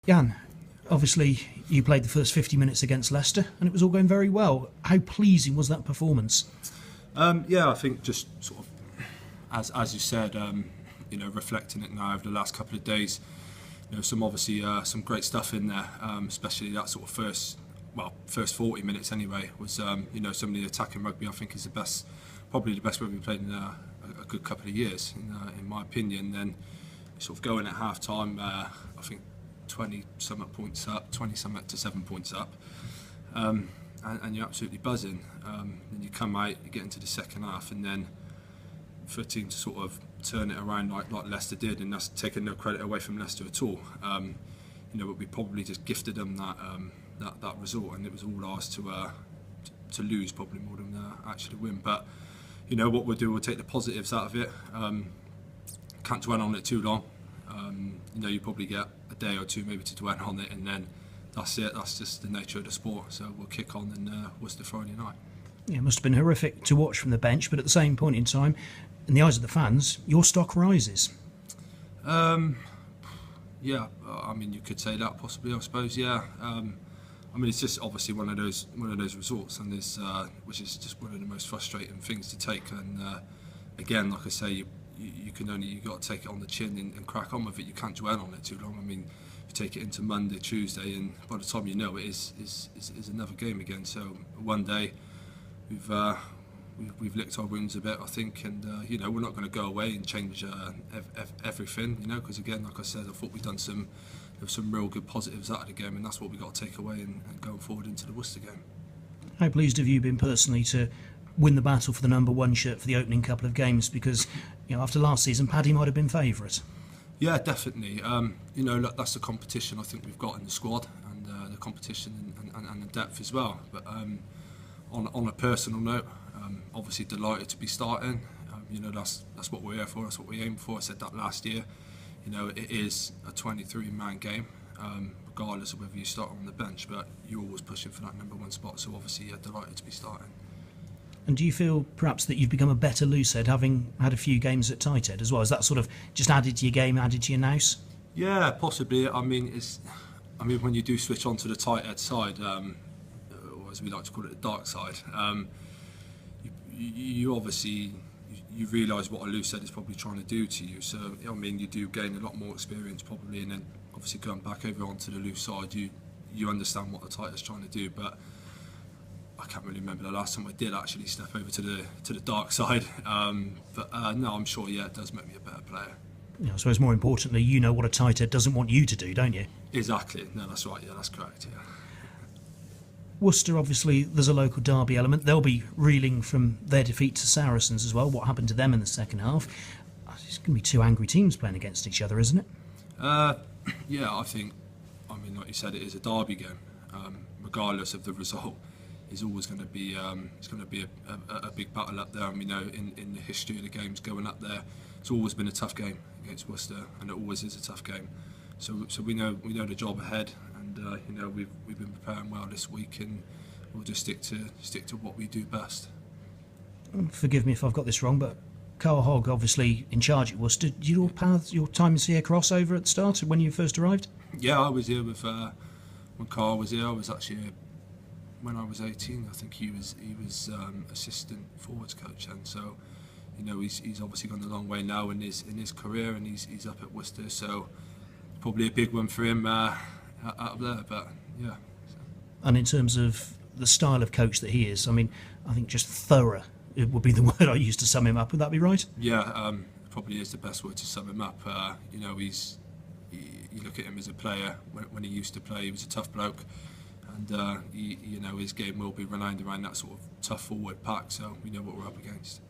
Yann, obviously you played the first 50 minutes against Leicester and it was all going very well. How pleasing was that performance? I think just sort of, as you said, reflecting it now over the last couple of days, some great stuff in there, especially that sort of first 40 minutes anyway, was, some of the attacking rugby I think is probably the best rugby we played in a good couple of years, in my opinion. Then sort of going at half time, I think 20-something points up, 20-something to 7 points up, and you're absolutely buzzing. Then you come out, you get into the second half, and then for a team to sort of turn it around like Leicester did, and that's taking no credit away from Leicester at all. We probably just gifted them that result, and it was all ours to lose, probably more than actually win. But what we'll do, we'll take the positives out of it. Can't dwell on it too long. You probably get a day or two maybe to dwell on it, and then that's it. That's just the nature of the sport. So we'll kick on in Worcester Friday night. Yeah, it must have been horrific to watch from the bench, but at the same point in time, in the eyes of the fans, your stock rises. You could say that possibly, I suppose. Yeah. It's just obviously one of those results, and which is just one of the most frustrating things to take. And again, like I say, you got to take it on the chin and crack on with it. You can't dwell on it too long. You take it into Monday, Tuesday, and by the time you know it is another game again. So one day we've licked our wounds a bit, I think, and we're not going to go away and change everything, because again, like I said, I thought we've done some real good positives out of the game, and that's what we got to take away and going forward into the Worcester game. How pleased have you been personally to win the battle for the number one shirt for the opening couple of games? Because after last season, Paddy might have been favourite. Yeah, definitely. That's the competition I think we've got in the squad, and the competition and the depth as well. But on a personal note, obviously delighted to be starting. That's what we're here for. That's what we aim for. I said that last year. It is a 23-man game, regardless of whether you start on the bench, but you're always pushing for that number one spot. So obviously, delighted to be starting. And do you feel perhaps that you've become a better loosehead, having had a few games at tight head as well? Is that sort of just added to your game, added to your nous? Yeah, possibly. When you do switch on to the tight head side, or as we like to call it, the dark side, you obviously you realise what a loosehead is probably trying to do to you. So you do gain a lot more experience probably, and then obviously going back over onto the loose side, you understand what the tight head's trying to do. But I can't really remember the last time I did actually step over to the dark side. No, I'm sure it does make me a better player. Yeah, I suppose more importantly, you know what a tight head doesn't want you to do, don't you? Exactly. No, that's right. Yeah, that's correct. Yeah. Worcester, obviously, there's a local derby element. They'll be reeling from their defeat to Saracens as well. What happened to them in the second half? It's going to be two angry teams playing against each other, isn't it? I think, like you said, it is a derby game. Regardless of the result, is always going to be it's going to be a big battle up there. And we know in the history of the games going up there, it's always been a tough game against Worcester, and it always is a tough game. So we know the job ahead, and we've been preparing well this week, and we'll just stick to what we do best. Forgive me if I've got this wrong, but Carl Hogg obviously in charge at Worcester. Did your timings here cross over at the start when you first arrived? Yeah, I was here with when Carl was here. I was actually here when I was 18. I think he was assistant forwards coach, and so he's obviously gone a long way now in his career, and he's up at Worcester. So probably a big one for him out of there, but yeah. And in terms of the style of coach that he is, I think just thorough, it would be the word I use to sum him up. Would that be right? Yeah, probably is the best word to sum him up. You look at him as a player. When he used to play, he was a tough bloke, and his game will be renowned around that sort of tough forward pack. So we know what we're up against.